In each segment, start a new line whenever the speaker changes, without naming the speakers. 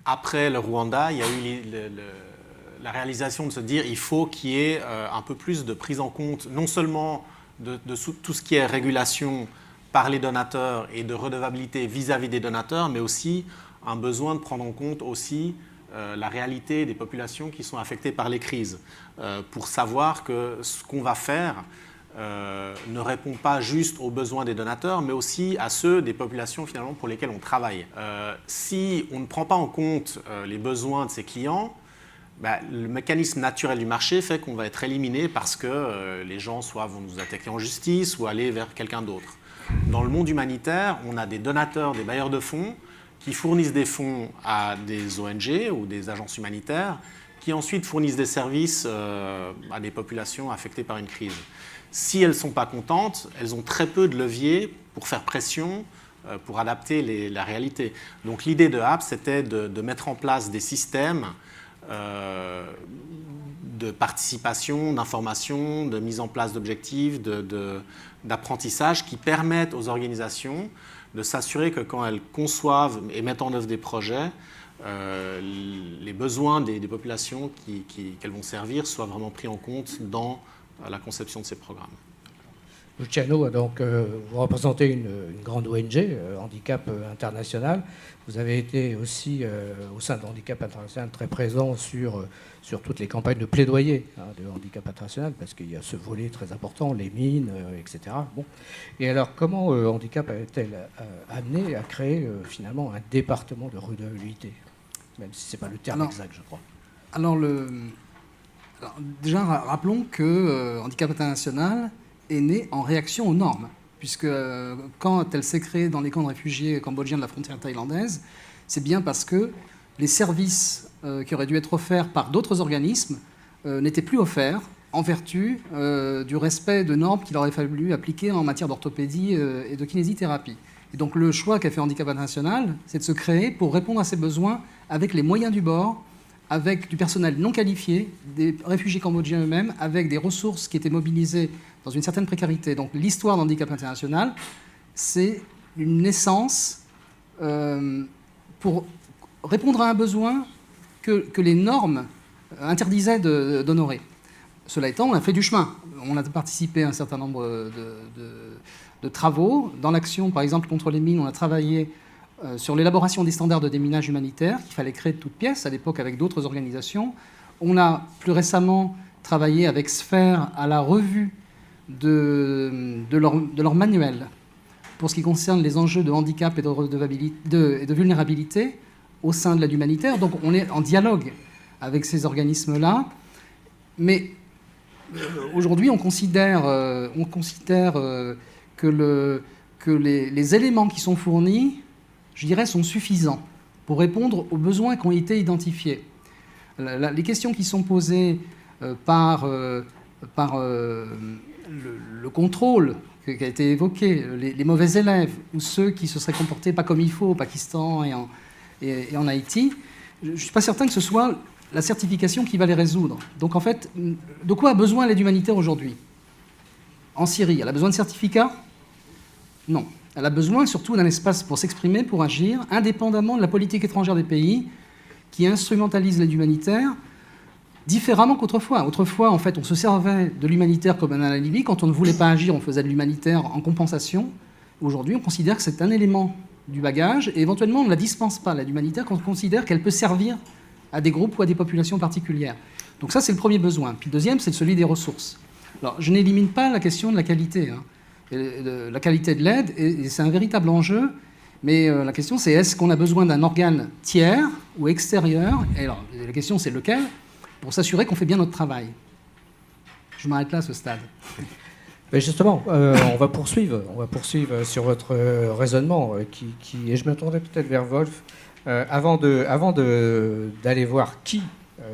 après le Rwanda, il y a eu la réalisation de se dire qu'il faut qu'il y ait un peu plus de prise en compte, non seulement de tout ce qui est régulation par les donateurs et de redevabilité vis-à-vis des donateurs, mais aussi un besoin de prendre en compte aussi la réalité des populations qui sont affectées par les crises, pour savoir que ce qu'on va faire ne répond pas juste aux besoins des donateurs, mais aussi à ceux des populations finalement pour lesquelles on travaille. Si on ne prend pas en compte les besoins de ses clients, le mécanisme naturel du marché fait qu'on va être éliminé parce que les gens soit vont nous attaquer en justice ou aller vers quelqu'un d'autre. Dans le monde humanitaire, on a des donateurs, des bailleurs de fonds qui fournissent des fonds à des ONG ou des agences humanitaires qui ensuite fournissent des services à des populations affectées par une crise. Si elles ne sont pas contentes, elles ont très peu de leviers pour faire pression, pour adapter la réalité. Donc l'idée de HAP, c'était de mettre en place des systèmes de participation, d'information, de mise en place d'objectifs, d'apprentissage qui permettent aux organisations de s'assurer que quand elles conçoivent et mettent en œuvre des projets, les besoins des populations qu'elles vont servir soient vraiment pris en compte dans la conception de ces programmes.
Luciano, donc, vous représentez une grande ONG, Handicap International. Vous avez été aussi, au sein de Handicap International, très présent sur toutes les campagnes de plaidoyer de Handicap International, parce qu'il y a ce volet très important, les mines, etc. Bon. Et alors, comment Handicap a-t-elle amené à créer finalement un département de redevabilité, même si ce n'est pas le terme exact, je crois.
Alors, déjà, rappelons que Handicap International est née en réaction aux normes, puisque quand elle s'est créée dans les camps de réfugiés cambodgiens de la frontière thaïlandaise, c'est bien parce que les services qui auraient dû être offerts par d'autres organismes n'étaient plus offerts en vertu du respect de normes qu'il aurait fallu appliquer en matière d'orthopédie et de kinésithérapie. Et donc le choix qu'a fait Handicap International, c'est de se créer pour répondre à ces besoins avec les moyens du bord, avec du personnel non qualifié, des réfugiés cambodgiens eux-mêmes, avec des ressources qui étaient mobilisées dans une certaine précarité. Donc l'histoire d'Handicap International, c'est une naissance pour répondre à un besoin que les normes interdisaient d'honorer. Cela étant, on a fait du chemin. On a participé à un certain nombre de travaux. Dans l'action, par exemple, contre les mines, on a travaillé sur l'élaboration des standards de déminage humanitaire qu'il fallait créer de toutes pièces, à l'époque avec d'autres organisations. On a plus récemment travaillé avec Sphère à la revue de leur manuel pour ce qui concerne les enjeux de handicap et de vulnérabilité au sein de l'aide humanitaire. Donc on est en dialogue avec ces organismes-là. Mais aujourd'hui, on considère que les éléments qui sont fournis, je dirais, sont suffisants pour répondre aux besoins qui ont été identifiés. Les questions qui sont posées par le contrôle qui a été évoqué, les mauvais élèves ou ceux qui se seraient comportés pas comme il faut au Pakistan et en Haïti, je ne suis pas certain que ce soit la certification qui va les résoudre. Donc en fait, de quoi a besoin l'aide humanitaire aujourd'hui ? En Syrie, elle a besoin de certificats ? Non. Elle a besoin surtout d'un espace pour s'exprimer, pour agir, indépendamment de la politique étrangère des pays qui instrumentalisent l'aide humanitaire différemment qu'autrefois. Autrefois, en fait, on se servait de l'humanitaire comme dans la Libye. Quand on ne voulait pas agir, on faisait de l'humanitaire en compensation. Aujourd'hui, on considère que c'est un élément du bagage et éventuellement, on ne la dispense pas, l'aide humanitaire, quand on considère qu'elle peut servir à des groupes ou à des populations particulières. Donc ça, c'est le premier besoin. Puis le deuxième, c'est celui des ressources. Alors, je n'élimine pas la question de la qualité, la qualité de l'aide, et c'est un véritable enjeu. Mais la question, c'est est-ce qu'on a besoin d'un organe tiers ou extérieur ? Et alors, la question, c'est lequel ? Pour s'assurer qu'on fait bien notre travail. Je m'arrête là à ce stade.
Mais justement, on va poursuivre sur votre raisonnement, et je me tournerai peut-être vers Wolf, avant d'aller voir qui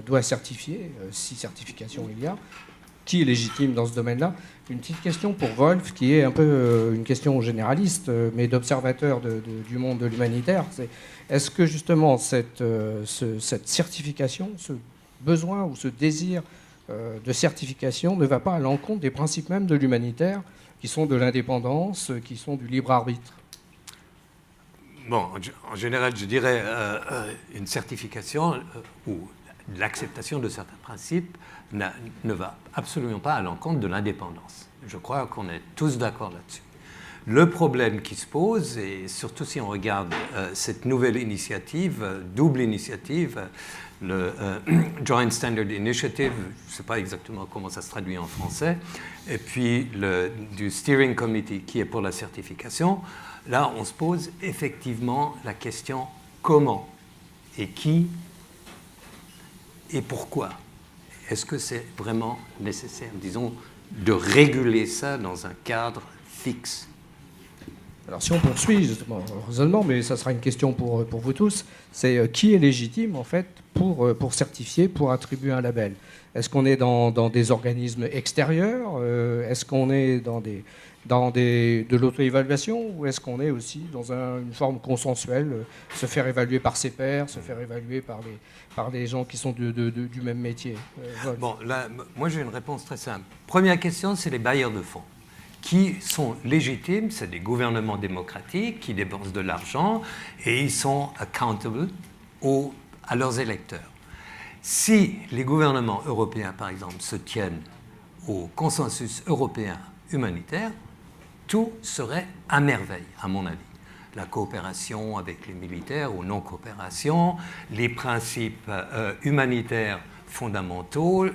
doit certifier, si certification il y a, qui est légitime dans ce domaine-là. Une petite question pour Wolf, qui est un peu une question généraliste, mais d'observateur du monde de l'humanitaire. Est-ce que justement cette certification, ce besoin ou ce désir de certification ne va pas à l'encontre des principes même de l'humanitaire, qui sont de l'indépendance, qui sont du libre arbitre ?
Bon, en général, je dirais une certification ou l'acceptation de certains principes ne va absolument pas à l'encontre de l'indépendance. Je crois qu'on est tous d'accord là-dessus. Le problème qui se pose, et surtout si on regarde cette nouvelle initiative, double initiative, le Joint Standard Initiative, je ne sais pas exactement comment ça se traduit en français, et puis du Steering Committee qui est pour la certification, là on se pose effectivement la question comment et qui et pourquoi. Est-ce que c'est vraiment nécessaire, disons, de réguler ça dans un cadre fixe?
Alors si on poursuit justement le raisonnement, mais ça sera une question pour vous tous, c'est qui est légitime en fait pour certifier, pour attribuer un label? Est-ce qu'on est dans des organismes extérieurs? Est-ce qu'on est de l'auto-évaluation? Ou est-ce qu'on est aussi dans une forme consensuelle, se faire évaluer par ses pairs, se faire évaluer par les gens qui sont du même métier?
Bon, là, moi j'ai une réponse très simple. Première question, c'est les bailleurs de fonds. Qui sont légitimes, c'est des gouvernements démocratiques qui dépensent de l'argent et ils sont accountable à leurs électeurs. Si les gouvernements européens, par exemple, se tiennent au consensus européen humanitaire, tout serait à merveille, à mon avis. La coopération avec les militaires ou non-coopération, les principes humanitaires fondamentaux,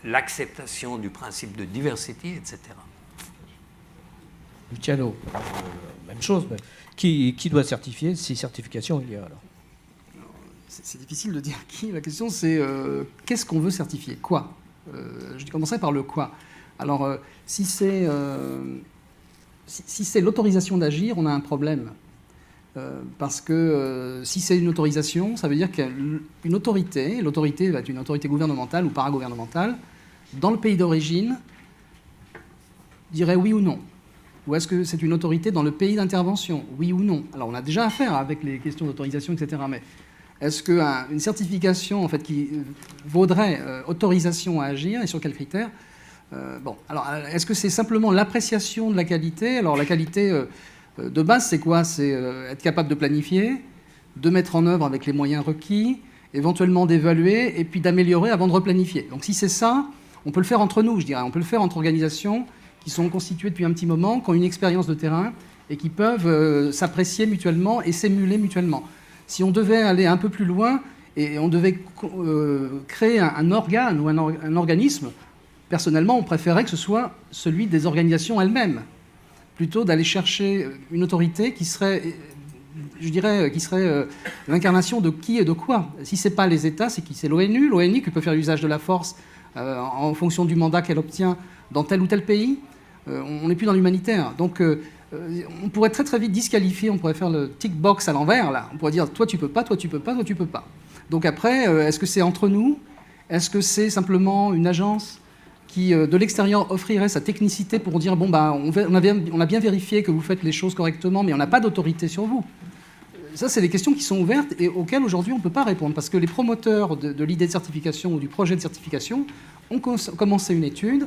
l'acceptation du principe de diversité, etc.
Luciano, même chose. Mais qui doit certifier? Si certification il y a alors?
C'est difficile de dire qui. La question, c'est qu'est-ce qu'on veut certifier? Quoi? Je commencerai par le quoi. Alors, si c'est l'autorisation d'agir, on a un problème. Parce que si c'est une autorisation, ça veut dire qu'une autorité, l'autorité va être une autorité gouvernementale ou paragouvernementale, dans le pays d'origine, dirait oui ou non. Ou est-ce que c'est une autorité dans le pays d'intervention? Oui ou non? Alors, on a déjà affaire avec les questions d'autorisation, etc. Mais est-ce qu'une certification en fait, qui vaudrait autorisation à agir et sur quels critères? Bon, alors, est-ce que c'est simplement l'appréciation de la qualité? Alors, la qualité de base, c'est quoi? C'est être capable de planifier, de mettre en œuvre avec les moyens requis, éventuellement d'évaluer et puis d'améliorer avant de replanifier. Donc, si c'est ça, on peut le faire entre nous, je dirais. On peut le faire entre organisations qui sont constituées depuis un petit moment, qui ont une expérience de terrain et qui peuvent s'apprécier mutuellement et s'émuler mutuellement. Si on devait aller un peu plus loin et on devait créer un organe ou un organisme, personnellement, on préférait que ce soit celui des organisations elles-mêmes, plutôt d'aller chercher une autorité qui serait, je dirais, l'incarnation de qui et de quoi. Si ce n'est pas les États, c'est qui? C'est l'ONU. L'ONU qui peut faire usage de la force en fonction du mandat qu'elle obtient dans tel ou tel pays. On n'est plus dans l'humanitaire. Donc, on pourrait très très vite disqualifier, on pourrait faire le tick box à l'envers, là. On pourrait dire, toi tu peux pas, toi tu peux pas, toi tu peux pas. Donc après, est-ce que c'est entre nous? Est-ce que c'est simplement une agence qui, de l'extérieur, offrirait sa technicité pour dire, bon, bah, on a bien vérifié que vous faites les choses correctement, mais on n'a pas d'autorité sur vous? Ça, c'est des questions qui sont ouvertes et auxquelles aujourd'hui on ne peut pas répondre, parce que les promoteurs de l'idée de certification ou du projet de certification ont commencé une étude,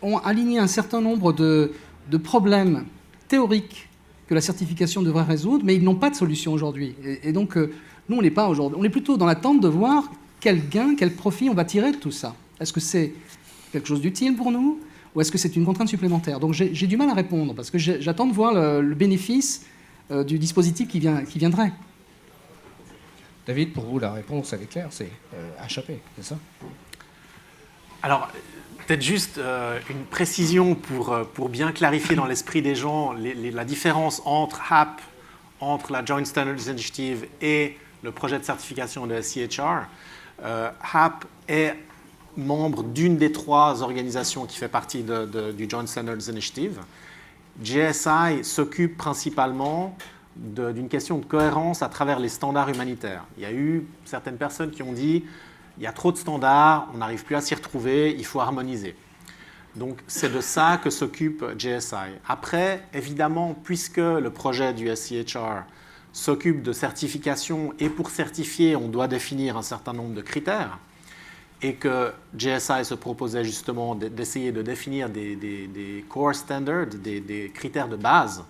ont aligné un certain nombre de problèmes théoriques que la certification devrait résoudre, mais ils n'ont pas de solution aujourd'hui. Et donc, nous, on n'est pas aujourd'hui. On est plutôt dans l'attente de voir quel gain, quel profit on va tirer de tout ça. Est-ce que c'est quelque chose d'utile pour nous ou est-ce que c'est une contrainte supplémentaire? Donc, j'ai du mal à répondre parce que j'attends de voir le bénéfice du dispositif qui viendrait.
David, pour vous, la réponse, elle est claire, c'est HAP, c'est ça?
Alors, peut-être juste une précision pour bien clarifier dans l'esprit des gens la différence entre HAP, entre la Joint Standards Initiative et le projet de certification de SCHR. HAP est membre d'une des 3 organisations qui fait partie du Joint Standards Initiative. JSI s'occupe principalement d'une question de cohérence à travers les standards humanitaires. Il y a eu certaines personnes qui ont dit il y a trop de standards, on n'arrive plus à s'y retrouver, il faut harmoniser. Donc c'est de ça que s'occupe JSI. Après, évidemment, puisque le projet du SCHR s'occupe de certification et pour certifier, on doit définir un certain nombre de critères et que JSI se proposait justement d'essayer de définir des core standards, des critères de base,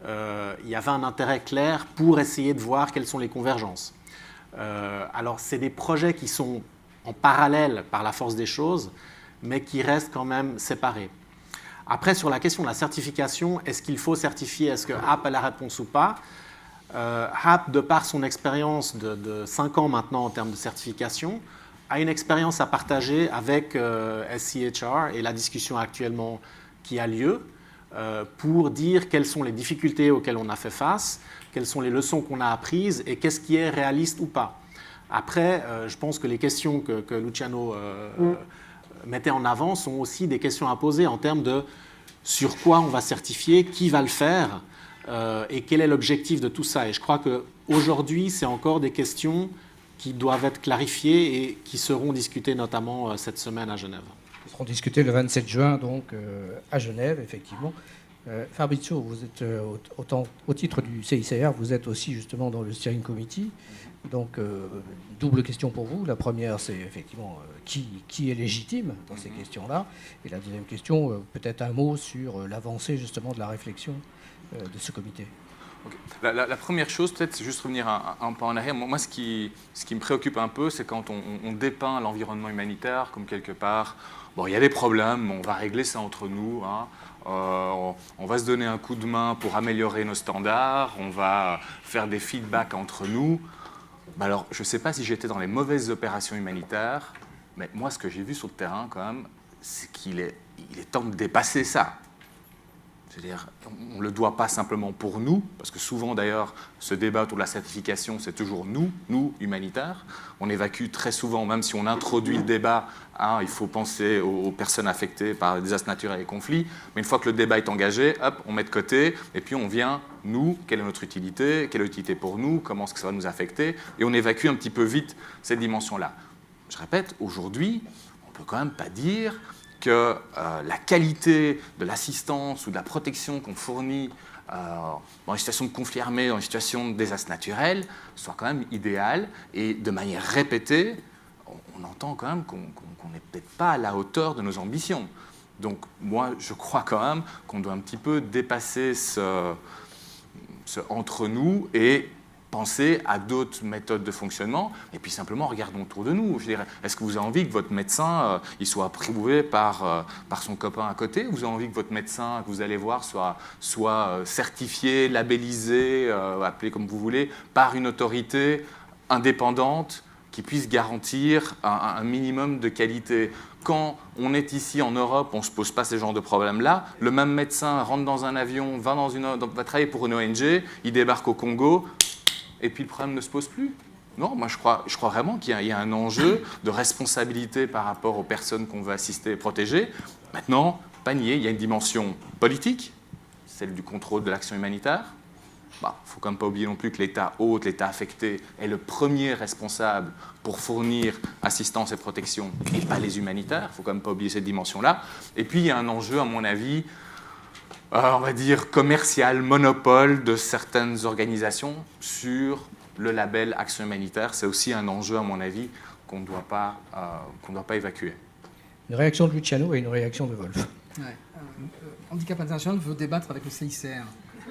il y avait un intérêt clair pour essayer de voir quelles sont les convergences. Alors, c'est des projets qui sont en parallèle par la force des choses, mais qui restent quand même séparés. Après, sur la question de la certification, est-ce qu'il faut certifier, est-ce que HAP a la réponse ou pas? HAP, de par son expérience de 5 ans maintenant en termes de certification, a une expérience à partager avec SCHR et la discussion actuellement qui a lieu pour dire quelles sont les difficultés auxquelles on a fait face, quelles sont les leçons qu'on a apprises et qu'est-ce qui est réaliste ou pas. Après, je pense que les questions que Luciano mettait en avant sont aussi des questions à poser en termes de sur quoi on va certifier, qui va le faire et quel est l'objectif de tout ça. Et je crois qu'aujourd'hui, c'est encore des questions qui doivent être clarifiées et qui seront discutées notamment cette semaine à Genève.
Ils seront discutés le 27 juin, donc, à Genève, effectivement. Fabrizio, vous êtes, au titre du CICR, vous êtes aussi justement dans le steering committee. Donc, double question pour vous. La première, c'est effectivement qui est légitime dans ces questions-là. Et la deuxième question, peut-être un mot sur l'avancée justement de la réflexion de ce comité.
Okay. La première chose, peut-être, c'est juste revenir un pas en arrière. Moi, ce qui me préoccupe un peu, c'est quand on dépeint l'environnement humanitaire comme quelque part, bon, il y a des problèmes, on va régler ça entre nous, hein. On va se donner un coup de main pour améliorer nos standards, on va faire des feedbacks entre nous. Ben alors, je ne sais pas si j'étais dans les mauvaises opérations humanitaires, mais moi, ce que j'ai vu sur le terrain, quand même, c'est qu'il est temps de dépasser ça. C'est-à-dire, on ne le doit pas simplement pour nous, parce que souvent d'ailleurs, ce débat autour de la certification, c'est toujours nous, humanitaires. On évacue très souvent, même si on introduit le débat, hein, il faut penser aux personnes affectées par les désastres naturels et les conflits, mais une fois que le débat est engagé, hop, on met de côté, et puis on vient, nous, quelle est notre utilité, quelle est l'utilité pour nous, comment est-ce que ça va nous affecter, et on évacue un petit peu vite cette dimension-là. Je répète, aujourd'hui, on ne peut quand même pas dire que la qualité de l'assistance ou de la protection qu'on fournit dans une situation de conflit armé, dans une situation de désastre naturel, soit quand même idéale. Et de manière répétée, on entend quand même qu'on n'est peut-être pas à la hauteur de nos ambitions. Donc moi, je crois quand même qu'on doit un petit peu dépasser ce entre nous et penser à d'autres méthodes de fonctionnement, et puis simplement regardons autour de nous. Je dirais, est-ce que vous avez envie que votre médecin il soit approuvé par son copain à côté? Vous avez envie que votre médecin que vous allez voir soit certifié, labellisé, appelé comme vous voulez, par une autorité indépendante qui puisse garantir un minimum de qualité? Quand on est ici en Europe, on ne se pose pas ces genres de problèmes-là. Le même médecin rentre dans un avion, va travailler pour une ONG, il débarque au Congo, et puis le problème ne se pose plus. Non, moi je crois vraiment qu'il y a un enjeu de responsabilité par rapport aux personnes qu'on veut assister et protéger. Maintenant, pas nier, il y a une dimension politique, celle du contrôle de l'action humanitaire. Il ne faut quand même pas oublier non plus que l'État hôte, l'État affecté, est le premier responsable pour fournir assistance et protection, et pas les humanitaires. Il ne faut quand même pas oublier cette dimension-là. Et puis il y a un enjeu, à mon avis, on va dire commercial, monopole de certaines organisations sur le label action humanitaire. C'est aussi un enjeu, à mon avis, qu'on ne doit pas évacuer.
Une réaction de Luciano et une réaction de Wolf.
Ouais. Handicap International veut débattre avec le CICR.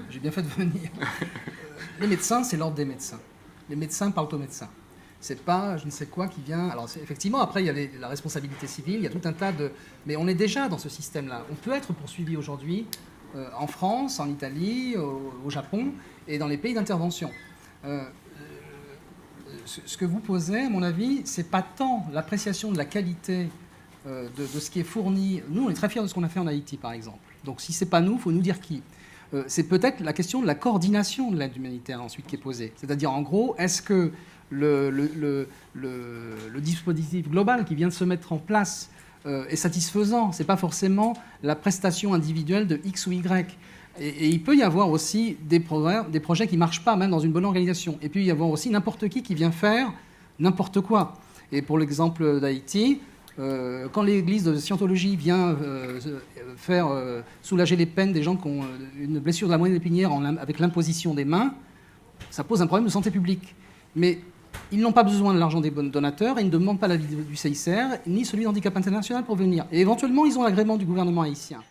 J'ai bien fait de venir. Les médecins, c'est l'ordre des médecins. Les médecins parlent aux médecins. C'est pas je ne sais quoi qui vient. Alors effectivement, après, il y a la responsabilité civile, il y a tout un tas de... Mais on est déjà dans ce système-là. On peut être poursuivi aujourd'hui en France, en Italie, au Japon et dans les pays d'intervention. Ce que vous posez, à mon avis, c'est pas tant l'appréciation de la qualité de ce qui est fourni. Nous, on est très fiers de ce qu'on a fait en Haïti, par exemple. Donc si c'est pas nous, il faut nous dire qui. C'est peut-être la question de la coordination de l'aide humanitaire ensuite qui est posée. C'est-à-dire, en gros, est-ce que le dispositif global qui vient de se mettre en place est satisfaisant? Ce n'est pas forcément la prestation individuelle de X ou Y. Et il peut y avoir aussi des projets qui ne marchent pas, même dans une bonne organisation. Et puis il y avoir aussi n'importe qui vient faire n'importe quoi. Et pour l'exemple d'Haïti, quand l'église de Scientologie vient faire soulager les peines des gens qui ont une blessure de la moelle épinière avec l'imposition des mains, ça pose un problème de santé publique. Mais ils n'ont pas besoin de l'argent des donateurs et ils ne demandent pas l'avis du CICR ni celui d'Handicap International pour venir. Et éventuellement, ils ont l'agrément du gouvernement haïtien.